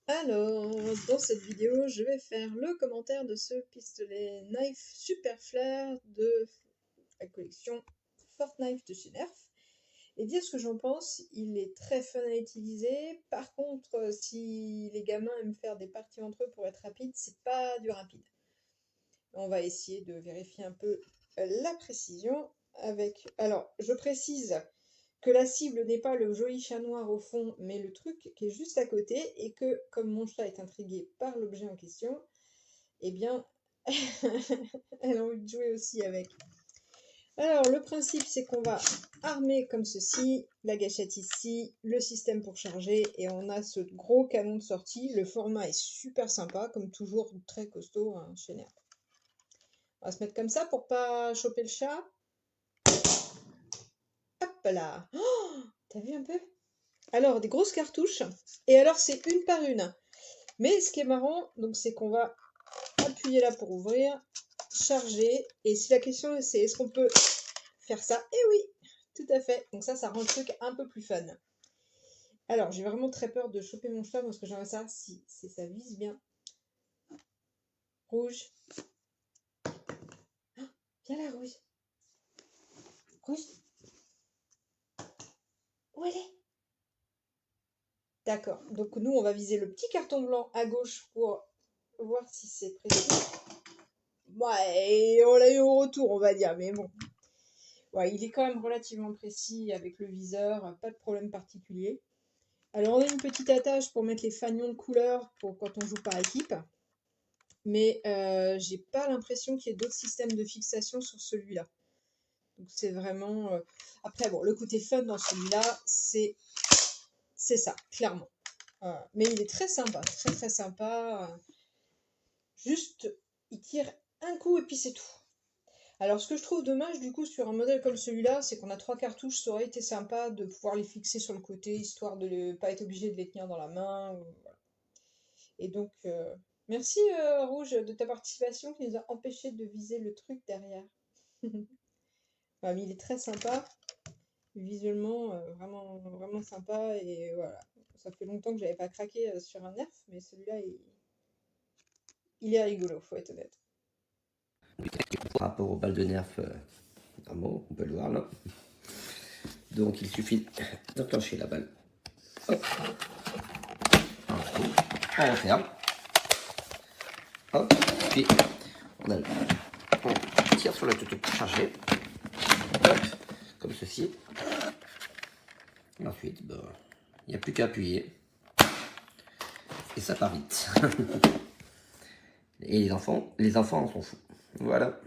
Alors, dans cette vidéo, je vais faire le commentaire de ce pistolet Knife Super Flair de la collection Fortknife de chez Nerf et dire ce que j'en pense. Il est très fun à utiliser. Par contre, si les gamins aiment faire des parties entre eux pour être rapide, c'est pas du rapide. On va essayer de vérifier un peu la précision avec. Alors, je précise que la cible n'est pas le joli chat noir au fond, mais le truc qui est juste à côté, et que, comme mon chat est intrigué par l'objet en question, eh bien, elle a envie de jouer aussi avec. Alors, le principe, c'est qu'on va armer comme ceci, la gâchette ici, le système pour charger, et on a ce gros canon de sortie. Le format est super sympa, comme toujours, très costaud, hein, chez Nerf. On va se mettre comme ça pour pas choper le chat. Hop là. Oh, t'as vu un peu? Alors, des grosses cartouches. Et alors, c'est une par une. Mais ce qui est marrant, donc, c'est qu'on va appuyer là pour ouvrir, charger. Et si la question c'est est-ce qu'on peut faire ça? Eh oui, tout à fait. Donc ça rend le truc un peu plus fun. Alors, j'ai vraiment très peur de choper mon chat parce que j'aimerais savoir si ça vise bien. Rouge. Ah, viens là, rouge. Rouge. Où elle est? D'accord. Donc nous, on va viser le petit carton blanc à gauche pour voir si c'est précis. Ouais, on l'a eu au retour, on va dire, mais bon. Ouais, il est quand même relativement précis avec le viseur, pas de problème particulier. Alors on a une petite attache pour mettre les fanions de couleur pour quand on joue par équipe, mais j'ai pas l'impression qu'il y ait d'autres systèmes de fixation sur celui-là. Donc c'est vraiment... Après bon, le côté fun dans celui-là, c'est ça, clairement. Mais il est très sympa, très très sympa. Juste, il tire un coup et puis c'est tout. Alors ce que je trouve dommage du coup sur un modèle comme celui-là, c'est qu'on a 3 cartouches, ça aurait été sympa de pouvoir les fixer sur le côté, histoire de ne pas être obligé de les tenir dans la main. Voilà. Et donc, merci Rouge de ta participation qui nous a empêché de viser le truc derrière. Ouais, mais il est très sympa, visuellement vraiment, vraiment sympa et voilà. Ça fait longtemps que j'avais pas craqué sur un nerf, mais celui-là il est rigolo, faut être honnête. Par rapport aux balles de nerf normaux, on peut le voir là. Donc il suffit d'enclencher la balle. Hop. On referme. Hop. Puis on tire sur le tuto pour charger. Hop. Comme ceci. Et ensuite, ben, il n'y a plus qu'à appuyer. Et ça part vite. Et les enfants en sont fous. Voilà.